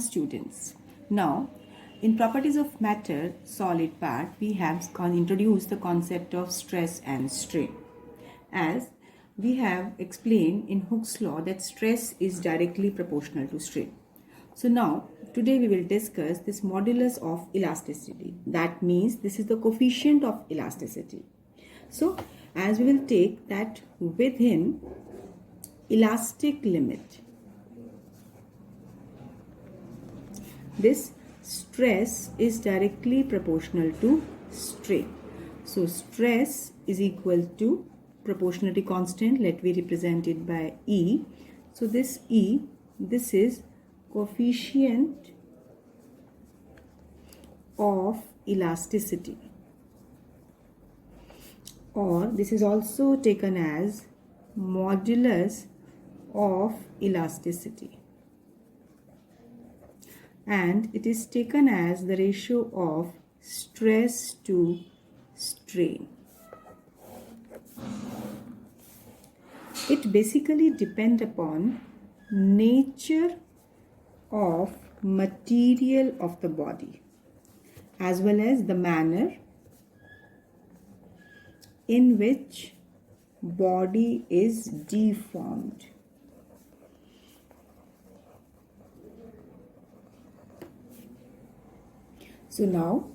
Students. Now, in properties of matter, solid part, we have introduced the concept of stress and strain. As we have explained in Hooke's law that stress is directly proportional to strain. So now, today we will discuss this modulus of elasticity. That means this is the coefficient of elasticity. So, as we will take that within elastic limit, this stress is directly proportional to strain. So stress is equal to proportionality constant. Let me represent it by E. So this E, this is coefficient of elasticity, or this is also taken as modulus of elasticity, and it is taken as the ratio of stress to strain. It basically depends upon nature of material of the body as well as the manner in which body is deformed. So now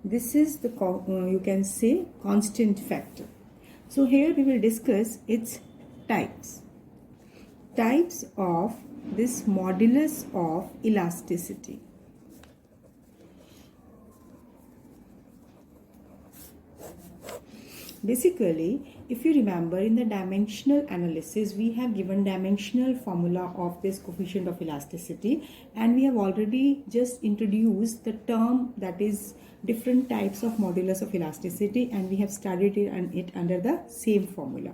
this is the you can say constant factor. So here we will discuss its types of this modulus of elasticity. Basically, if you remember, in the dimensional analysis, we have given dimensional formula of this coefficient of elasticity, and we have already just introduced the term that is different types of modulus of elasticity, and we have studied it under the same formula.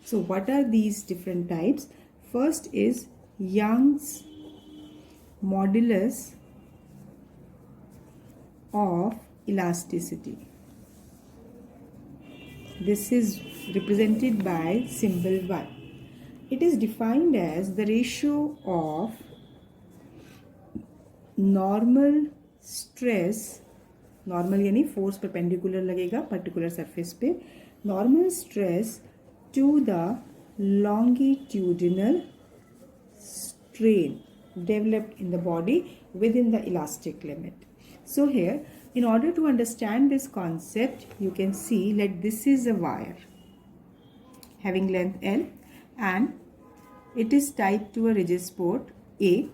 So what are these different types? First is Young's modulus of elasticity. This is represented by symbol Y. It is defined as the ratio of normal stress, normal यानी force perpendicular लगेगा particular surface पे, normal stress to the longitudinal strain developed in the body within the elastic limit. So here, in order to understand this concept, you can see that this is a wire having length L and it is tied to a rigid support A.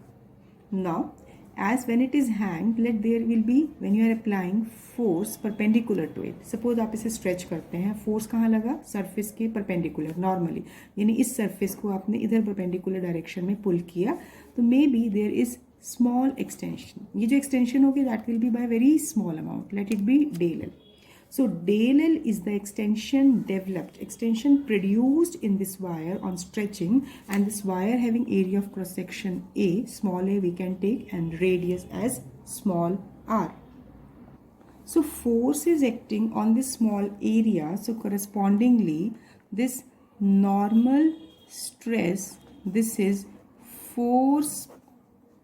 Now, as when it is hanged, let there will be, when you are applying force perpendicular to it. Suppose आप इसे stretch करते हैं, force कहाँ लगा? Surface के perpendicular normally. यानी इस surface को आपने इधर perpendicular direction में pull किया, तो maybe there is small extension. ये जो extension होगी that will be by very small amount. Let it be del L. So del L is the extension developed, extension produced in this wire on stretching, and this wire having area of cross section A, small a we can take, and radius as small r. So force is acting on this small area, so correspondingly this normal stress, this is force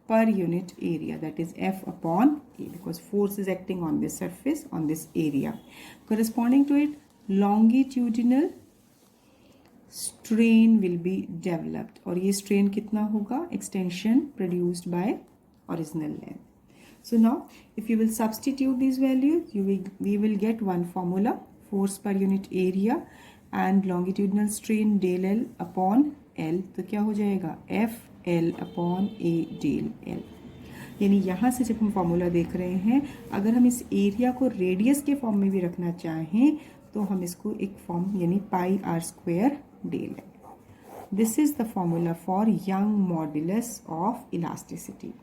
per unit area, that is F upon A, because force is acting on this surface, on this area. Corresponding to it, longitudinal strain will be developed, और ये strain कितना होगा? Extension produced by original length. So now, if you will substitute these values, we will get one formula: force per unit area and longitudinal strain del L upon L. तो क्या हो जाएगा? F L upon A del L. यानी यहाँ से जब हम formula देख रहे हैं, अगर हम इस एरिया को रेडियस के फॉर्म में भी रखना चाहें तो हम इसको एक फॉर्म यानी pi r square del L. This is the formula for Young modulus of elasticity.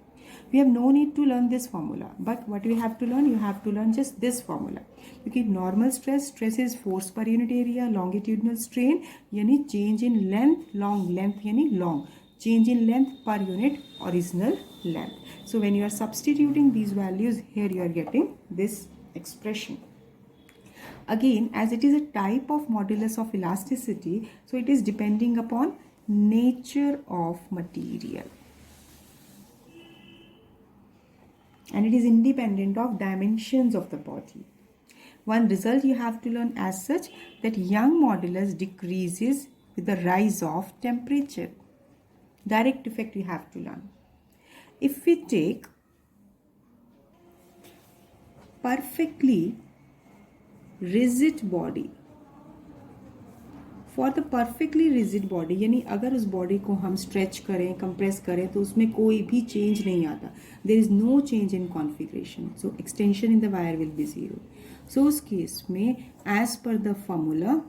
We have no need to learn this formula, but what we have to learn, you have to learn just this formula. क्योंकि normal stress is force per unit area, longitudinal strain यानी change in length, long length यानी long, change in length per unit original length. So when you are substituting these values here, you are getting this expression. Again, as it is a type of modulus of elasticity, so it is depending upon nature of material. and it is independent of dimensions of the body. One result you have to learn as such, that Young modulus decreases with the rise of temperature. Direct effect you have to learn. If we take perfectly rigid body, for the perfectly rigid body, यानी अगर उस body को हम stretch करें, compress करें, तो उसमें कोई भी चेंज नहीं आता. There is no change in configuration, so extension in the wire will be zero. So उस केस में एज पर द फॉर्मूला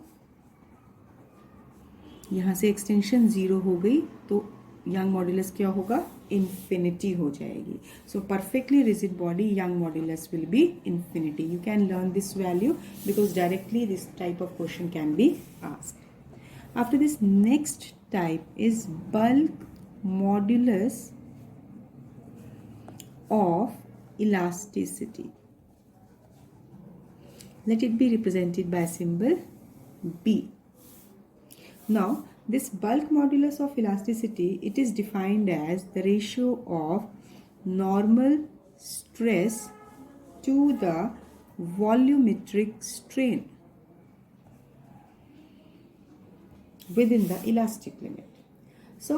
यहाँ से एक्सटेंशन जीरो हो गई तो यंग मॉड्यूलस क्या होगा, इन्फिनिटी हो जाएगी. सो perfectly rigid body young modulus will be infinity. You can learn this value because directly this type of question can be asked. After this, next type is bulk modulus of elasticity. Let it be represented by symbol B. Now, this bulk modulus of elasticity, it is defined as the ratio of normal stress to the volumetric strain within the elastic limit. So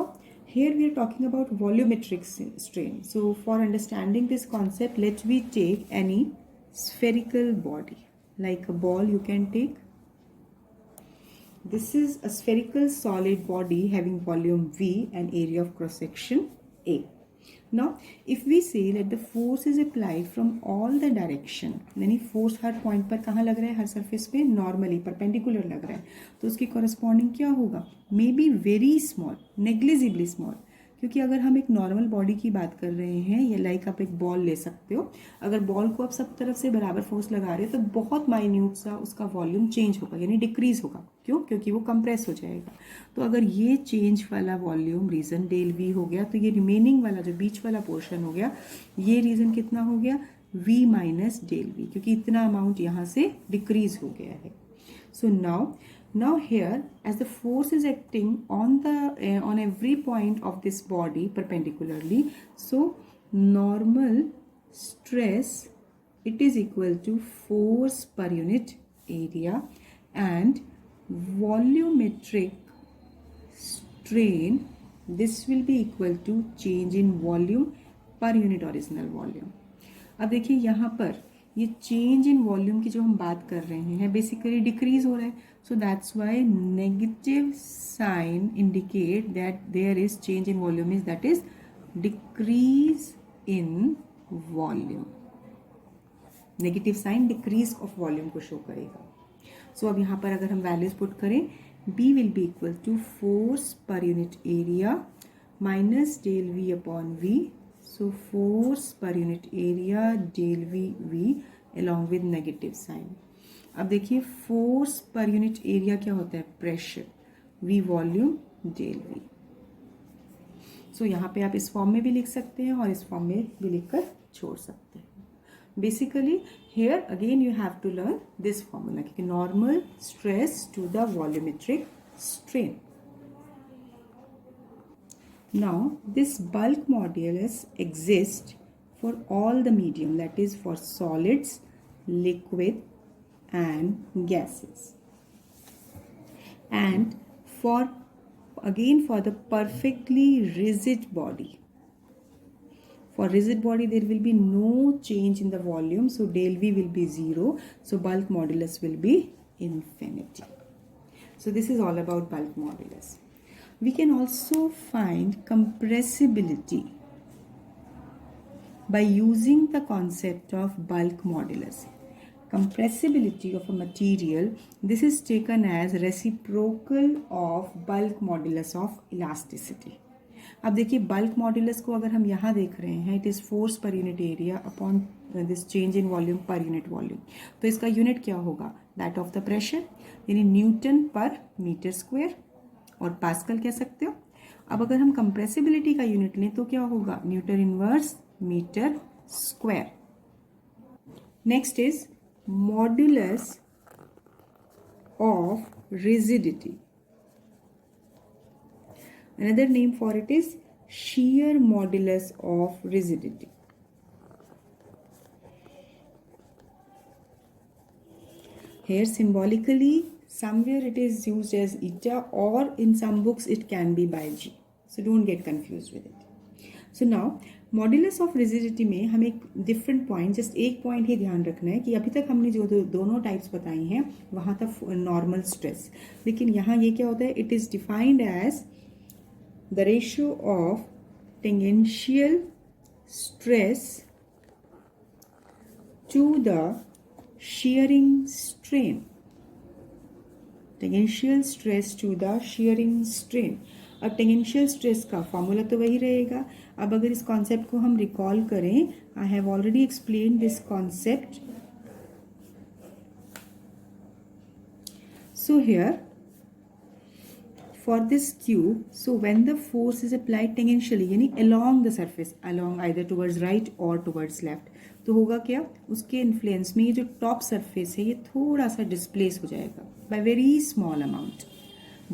here we are talking about volumetric strain. So for understanding this concept, let me take any spherical body, like a ball you can take. This is a spherical solid body having volume V and area of cross section A. Now if we say that the force is applied from all the direction, यानी force her point पर कहाँ लग रहा है, हर surface पे normally perpendicular लग रहा है, तो उसकी कॉरस्पॉन्डिंग क्या होगा, may be very small, negligibly small. क्योंकि अगर हम एक नॉर्मल बॉडी की बात कर रहे हैं, या लाइक आप एक बॉल ले सकते हो, अगर बॉल को आप सब तरफ से बराबर फोर्स लगा रहे हो तो बहुत माइन्यूट सा उसका वॉल्यूम चेंज होगा, यानी डिक्रीज होगा. क्यों? क्योंकि वो कंप्रेस हो जाएगा. तो अगर ये चेंज वाला वॉल्यूम रीजन डेल वी हो गया, तो ये रिमेनिंग वाला जो बीच वाला पोर्शन हो गया, ये रीजन कितना हो गया, v माइनस डेल वी, क्योंकि इतना अमाउंट यहाँ से डिक्रीज हो गया है. सो now here, as the force is acting on every point of this body perpendicularly, so normal stress, it is equal to force per unit area, and volumetric strain, this will be equal to change in volume per unit original volume. अब देखिए यहाँ पर ये change in volume की जो हम बात कर रहे हैं, बेसिकली डिक्रीज हो रहा है. So that's why negative sign indicate that there is change in volume, is that is decrease in volume. Negative sign decrease of volume को शो करेगा. सो अब यहाँ पर अगर हम वैल्यूज पुट करें, B will be equal to force per unit area minus del V upon V. So force per unit area del V along with negative sign. अब देखिए फोर्स पर यूनिट एरिया क्या होता है, pressure, V volume del V. So यहाँ पे आप इस form में भी लिख सकते हैं और इस फॉर्म में भी लिखकर छोड़ सकते हैं. Basically here again you have to learn this formula, क्योंकि normal stress to the volumetric strain. Now this bulk modulus exists for all the medium, that is for solids, liquid and gases, and for the perfectly rigid body. For rigid body there will be no change in the volume, so del V will be 0, so bulk modulus will be infinity. So this is all about bulk modulus. We can also find compressibility by using the concept of bulk modulus. Compressibility of a material, this is taken as reciprocal of bulk modulus of elasticity. अब देखिए bulk modulus को अगर हम यहाँ देख रहे हैं, it is force per unit area upon this change in volume per unit volume. तो इसका यूनिट क्या होगा, दैट ऑफ द प्रेशर, यानी न्यूटन पर मीटर स्क्वायर, और पास्कल कह सकते हो. अब अगर हम कंप्रेसिबिलिटी का यूनिट लें तो क्या होगा, newton inverse metre square. Next is modulus of rigidity. Another name for it is shear modulus of rigidity. Here symbolically somewhere it is used as eta, or in some books it can be by g. So don't get confused with it. So now modulus of rigidity में हमें एक different point, just एक point ही ध्यान रखना है कि अभी तक हमने जो दोनों टाइप्स बताई हैं वहाँ था नॉर्मल स्ट्रेस, लेकिन यहाँ ये क्या होता है, it is defined as the ratio of tangential stress to the shearing strain. Tangential stress to the shearing strain. अब टेंजेंशियल स्ट्रेस का फॉर्मूला तो वही रहेगा. अब अगर इस कॉन्सेप्ट को हम रिकॉल करें, I have already explain this concept. So here for this cube, so when the force is applied tangentially यानी along the surface, along either towards right or towards left, तो होगा क्या, उसके इन्फ्लुएंस में ये जो टॉप सरफेस है ये थोड़ा सा डिस्प्लेस हो जाएगा by very small amount.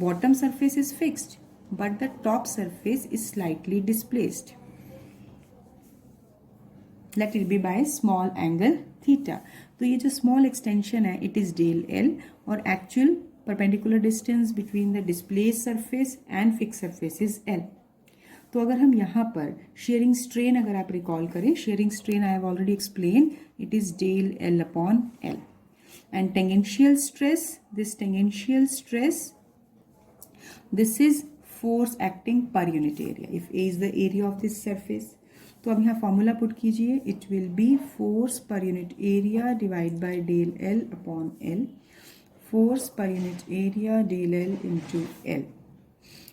Bottom surface is fixed but the top surface is slightly displaced. Let it be by small angle theta. तो ये जो small extension है it is del L और actual perpendicular distance between the displaced surface and fixed surface is L. तो अगर हम यहाँ पर shearing strain अगर आप recall करें, shearing strain I have already explained, it is del L upon L. And tangential stress, this tangential stress, this is force acting per unit area. If A is the area of this surface, तो अब यहाँ formula put कीजिए, it will be force per unit area divided by del L upon L. Force per unit area del L into L.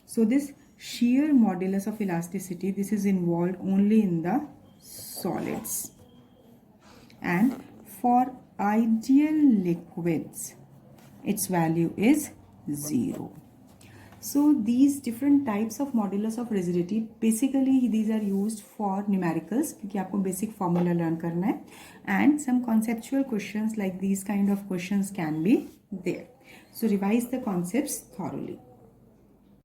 So this shear modulus of elasticity, this is involved only in the solids. And for ideal liquids, its value is 0. So these different types of modulus of rigidity, basically these are used for numericals क्योंकि आपको basic formula learn करना है, and some conceptual questions like these kind of questions can be there. So revise the concepts thoroughly.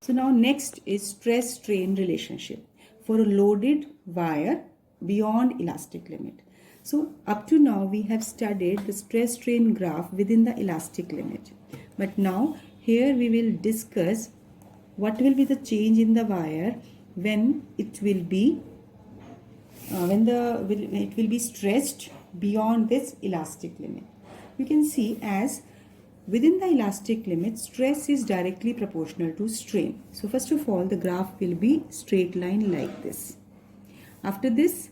So now next is stress strain relationship for a loaded wire beyond elastic limit. So up to now we have studied the stress strain graph within the elastic limit, but now here we will discuss what will be the change in the wire when it will be it will be stretched beyond this elastic limit. You can see as within the elastic limit, stress is directly proportional to strain. So first of all, the graph will be straight line like this. After this,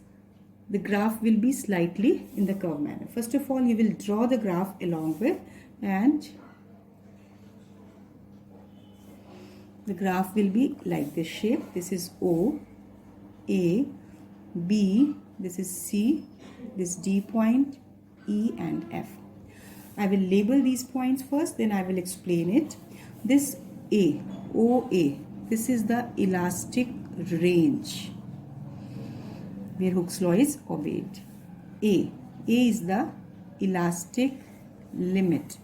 the graph will be slightly in the curve manner. First of all, you will draw the graph along with, and the graph will be like this shape. This is O, A, B, this is C, this D point, E and F. I will label these points first, then I will explain it. This A, OA, this is the elastic range where Hooke's law is obeyed. A is the elastic limit.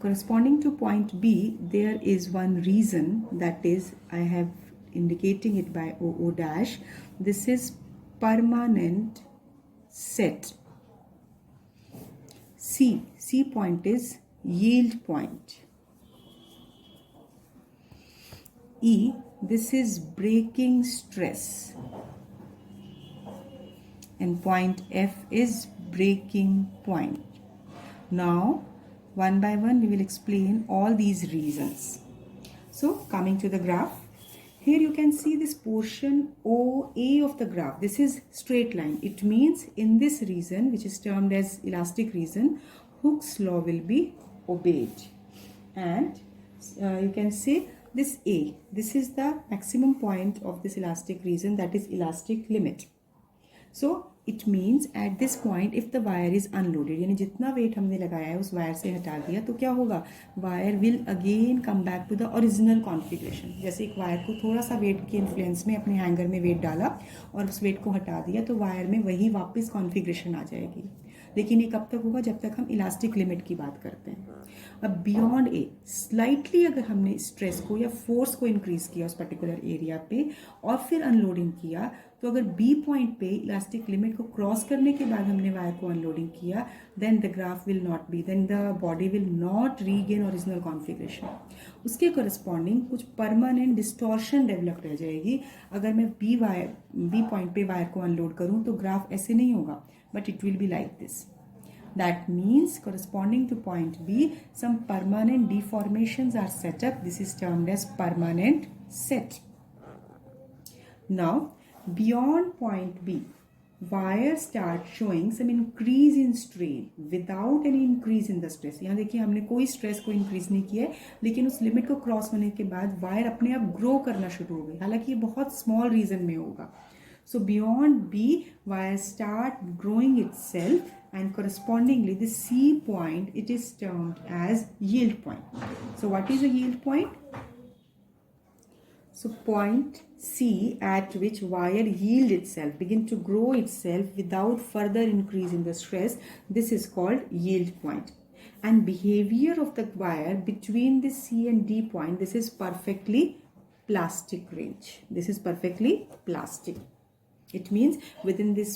Corresponding to point B, there is one reason, that is I have indicating it by OO dash. This is permanent set. C point is yield point. E, this is breaking stress. And point F is breaking point. Now, one by one we will explain all these reasons. So, coming to the graph. Here you can see this portion OA of the graph. This is straight line. It means in this region, which is termed as elastic region, Hooke's law will be obeyed. And you can say this A. This is the maximum point of this elastic region, that is elastic limit. So it means at this point if the wire is unloaded, यानी जितना weight हमने लगाया है उस wire से हटा दिया तो क्या होगा, wire will again come back to the original configuration. जैसे एक वायर को थोड़ा सा weight के influence में अपने हैंगर में weight डाला और उस weight को हटा दिया तो वायर में वही वापस configuration आ जाएगी. लेकिन ये कब तक होगा, जब तक हम इलास्टिक लिमिट की बात करते हैं. अब बियॉन्ड ए स्लाइटली अगर हमने स्ट्रेस को या फोर्स को इंक्रीज किया उस पर्टिकुलर एरिया पे और फिर अनलोडिंग किया तो अगर बी पॉइंट पे इलास्टिक लिमिट को क्रॉस करने के बाद हमने वायर को अनलोडिंग किया, then the graph will not be, then the body will not regain original configuration. उसके करस्पॉन्डिंग कुछ परमानेंट डिस्टॉर्शन डेवलप रह जाएगी। अगर मैं बी पॉइंट पे वायर को अनलोड करूँ तो ग्राफ ऐसे नहीं होगा, but it will be like this. That means corresponding to point B, some permanent deformations are set up. This is termed as permanent set. Now, beyond point B, wire start showing some increase in strain without any increase in the stress. यहाँ देखिए हमने कोई stress को increase नहीं किया है, लेकिन उस लिमिट को क्रॉस होने के बाद वायर अपने आप ग्रो करना शुरू हो गई, हालांकि ये बहुत स्मॉल रीजन में होगा. So beyond B, wire start growing itself, and correspondingly the C point, it is termed as yield point. So what is a yield point? So point C at which wire yield itself, begin to grow itself without further increase in the stress, this is called yield point. And behavior of the wire between the C and D point, this is perfectly plastic range. This is perfectly plastic. It means within this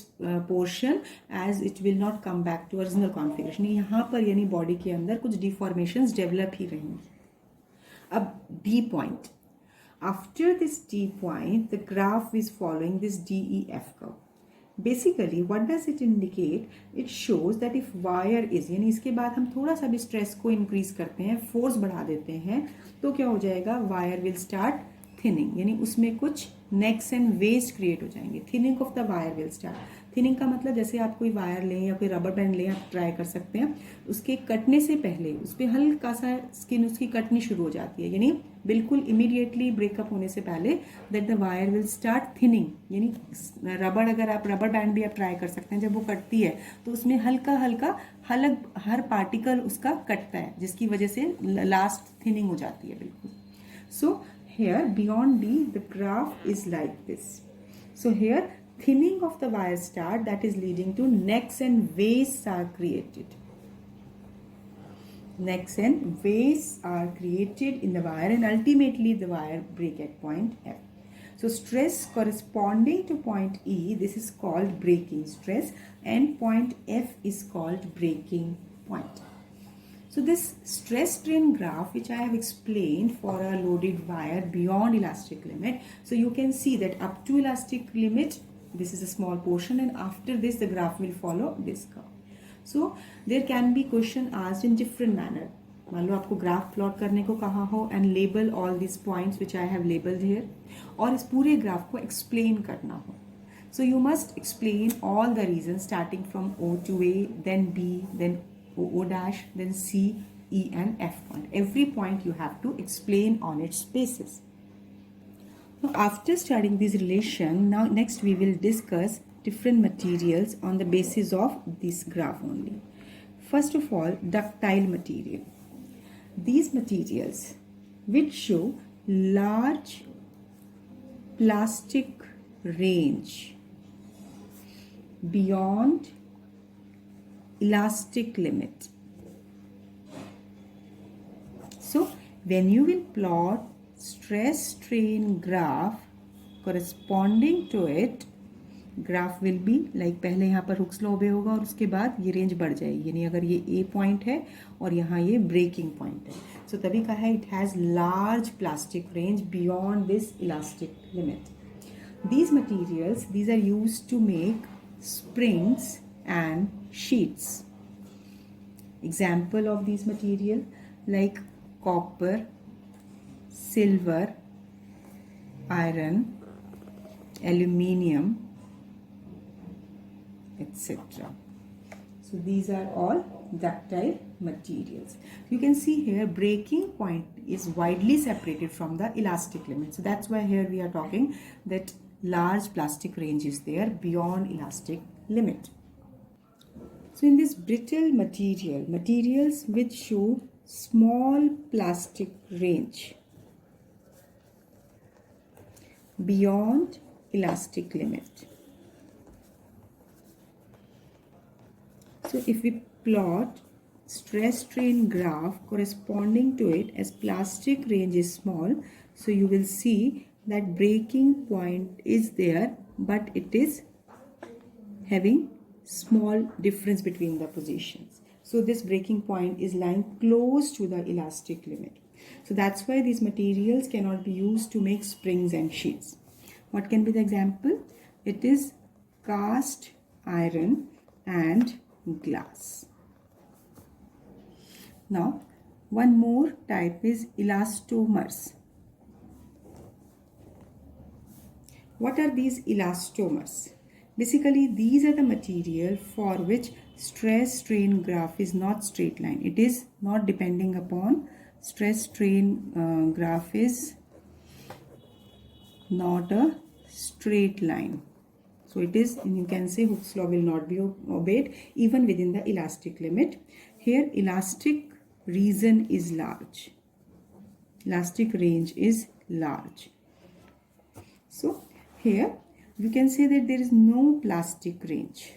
portion, as it will not come back to original configuration. यहाँ पर यानी body के अंदर कुछ deformations develop ही रहेंगी. अब D point. After this D point, the graph is following this DEF curve. Basically, what does it indicate? It shows that if wire is, यानी इसके बाद हम थोड़ा सा भी स्ट्रेस को इंक्रीज करते हैं, फोर्स बढ़ा देते हैं, तो क्या हो जाएगा? वायर विल स्टार्ट थिनिंग, यानी उसमें कुछ नेक्स एंड वेस्ट क्रिएट हो जाएंगे. Thinning of the wire will start. Thinning का मतलब जैसे आप कोई वायर लें या कोई रबर बैंड लें, आप ट्राई कर सकते हैं. उसके कटने से पहले उस पर हल्का सा स्किन उसकी कटनी शुरू हो जाती है, यानी बिल्कुल इमीडिएटली ब्रेकअप होने से पहले that the wire will start thinning. यानी रबर, अगर आप रबर बैंड भी आप ट्राई कर सकते हैं, जब वो कटती है तो उसमें हल्का हल्का हर पार्टिकल उसका कटता है, जिसकी वजह से लास्ट थिनिंग हो जाती है बिल्कुल. सो here beyond D, the graph is like this. So here thinning of the wire start, that is leading to necks and wastes are created. Necks and wastes are created in the wire, and ultimately the wire break at point F. So stress corresponding to point E, this is called breaking stress, and point F is called breaking point. So this stress strain graph, which I have explained for a loaded wire beyond elastic limit, so you can see that up to elastic limit, this is a small portion, and after this the graph will follow this curve. So there can be question asked in different manner. मान लो आपको graph plot करने को कहा हो, and label all these points which I have labeled here, और इस पूरे graph को explain करना हो. So you must explain all the reasons starting from O to A, then B, then O dash, then C, E and F point. Every point you have to explain on its basis. Now, after studying this relation, now next we will discuss different materials on the basis of this graph only. First of all, ductile material. These materials which show large plastic range beyond elastic limit. So when you will plot stress strain graph corresponding to it, graph will be like, पहले यहाँ पर Hooke's law ओबे होगा और उसके बाद ये range बढ़ जाएगी, यानी अगर ये A पॉइंट है और यहाँ ये ब्रेकिंग पॉइंट है, सो तभी कहा है it has large plastic range beyond this elastic limit. These materials, these are used to make springs and sheets. Example of these material like copper, silver, iron, aluminium, etc. So these are all ductile materials. You can see here breaking point is widely separated from the elastic limit. So that's why here we are talking that large plastic range is there beyond elastic limit. So in this brittle material, materials which show small plastic range beyond elastic limit. So if we plot stress strain graph corresponding to it as plastic range is small, so you will see that breaking point is there, but it is having small difference between the positions. So this breaking point is lying close to the elastic limit. So that's why these materials cannot be used to make springs and sheets. What can be the example? It is cast iron and glass. Now, one more type is elastomers. What are these elastomers? Basically, these are the material for which stress strain graph is not straight line. It is not depending upon stress strain graph is not a straight line. So it is, you can say Hooke's law will not be obeyed even within the elastic limit. Here elastic region is large. Elastic range is large. So here you can say that there is no plastic range.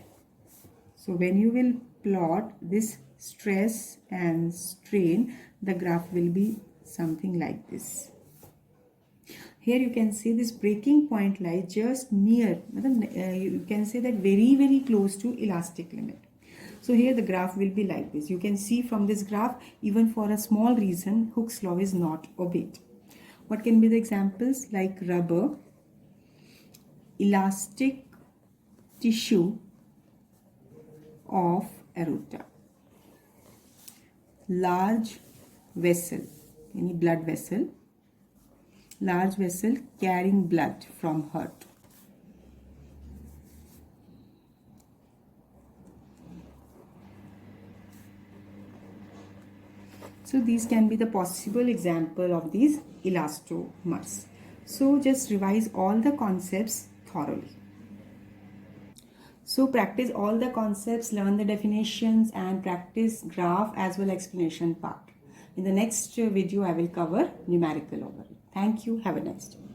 So when you will plot this stress and strain, the graph will be something like this. Here you can see this breaking point lies just near, you can say that very close to elastic limit. So here the graph will be like this. You can see from this graph, even for a small reason, Hooke's law is not obeyed. What can be the examples? Like rubber, elastic tissue of aorta, large vessel, any blood vessel, large vessel carrying blood from heart. So these can be the possible example of these elastomers. So just revise all the concepts thoroughly. So practice all the concepts, learn the definitions and practice graph as well explanation part. In the next video, I will cover numerical overview. Thank you. Have a nice day.